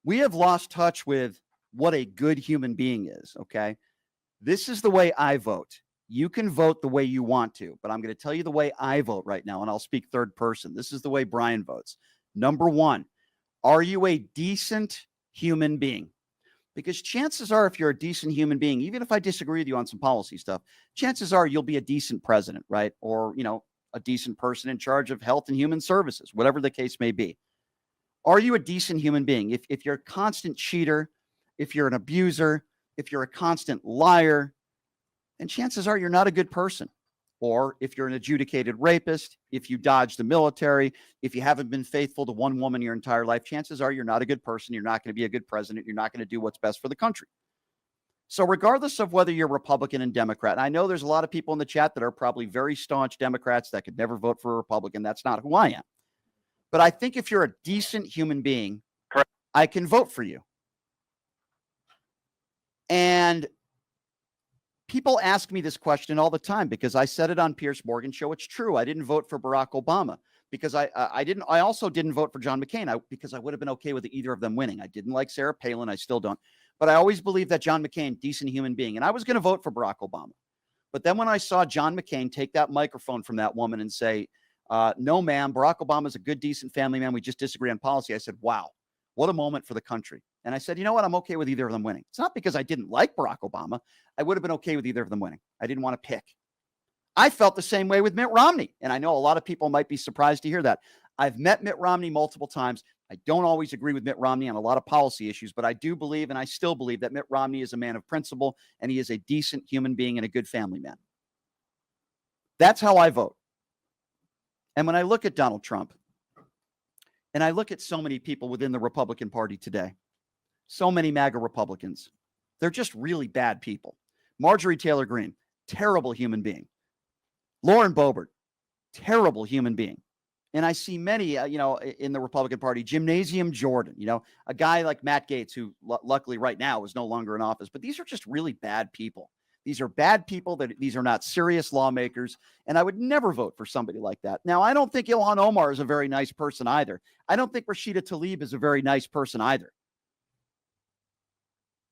We have lost touch with what a good human being is, okay? This is the way I vote. You can vote the way you want to, but I'm going to tell you the way I vote right now, and I'll speak third person. This is the way Brian votes. Number one, are you a decent human being? Because chances are, if you're a decent human being, even if I disagree with you on some policy stuff, chances are you'll be a decent president, right? Or, a decent person in charge of health and human services, whatever the case may be. Are you a decent human being? If you're a constant cheater, if you're an abuser, if you're a constant liar, then chances are you're not a good person. Or if you're an adjudicated rapist, if you dodge the military, if you haven't been faithful to one woman your entire life, chances are you're not a good person. You're not going to be a good president. You're not going to do what's best for the country. So regardless of whether you're Republican and Democrat, and I know there's a lot of people in the chat that are probably very staunch Democrats that could never vote for a Republican. That's not who I am. But I think if you're a decent human being, Correct. I can vote for you. And people ask me this question all the time because I said it on Piers Morgan show. It's true. I didn't vote for Barack Obama because I also didn't vote for John McCain because I would have been okay with either of them winning. I didn't like Sarah Palin. I still don't. But I always believed that John McCain, decent human being, and I was going to vote for Barack Obama. But then when I saw John McCain take that microphone from that woman and say, no, ma'am, Barack Obama's a good, decent family man. We just disagree on policy. I said, wow, what a moment for the country. And I said, you know what? I'm okay with either of them winning. It's not because I didn't like Barack Obama. I would have been okay with either of them winning. I didn't want to pick. I felt the same way with Mitt Romney. And I know a lot of people might be surprised to hear that. I've met Mitt Romney multiple times. I don't always agree with Mitt Romney on a lot of policy issues, but I do believe, and I still believe, that Mitt Romney is a man of principle and he is a decent human being and a good family man. That's how I vote. And when I look at Donald Trump, and I look at so many people within the Republican Party today, so many MAGA Republicans, they're just really bad people. Marjorie Taylor Greene, terrible human being. Lauren Boebert, terrible human being. And I see many, in the Republican Party, Gymnasium Jordan, a guy like Matt Gaetz, who luckily right now is no longer in office. But these are just really bad people. These are bad people. These are not serious lawmakers. And I would never vote for somebody like that. Now, I don't think Ilhan Omar is a very nice person either. I don't think Rashida Tlaib is a very nice person either.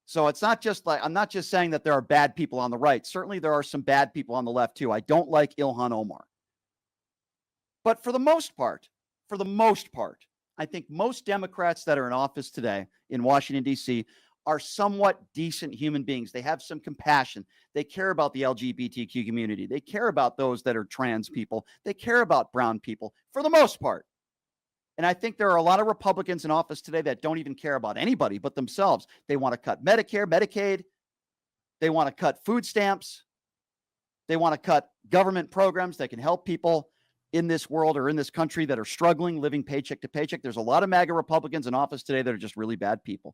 So it's not just like, I'm not just saying that there are bad people on the right. Certainly there are some bad people on the left too. I don't like Ilhan Omar. But for the most part, I think most Democrats that are in office today in Washington, D.C. are somewhat decent human beings. They have some compassion. They care about the LGBTQ community. They care about those that are trans people. They care about brown people for the most part. And I think there are a lot of Republicans in office today that don't even care about anybody but themselves. They want to cut Medicare, Medicaid. They want to cut food stamps. They want to cut government programs that can help people in this world or in this country that are struggling, living paycheck to paycheck. There's a lot of MAGA Republicans in office today that are just really bad people.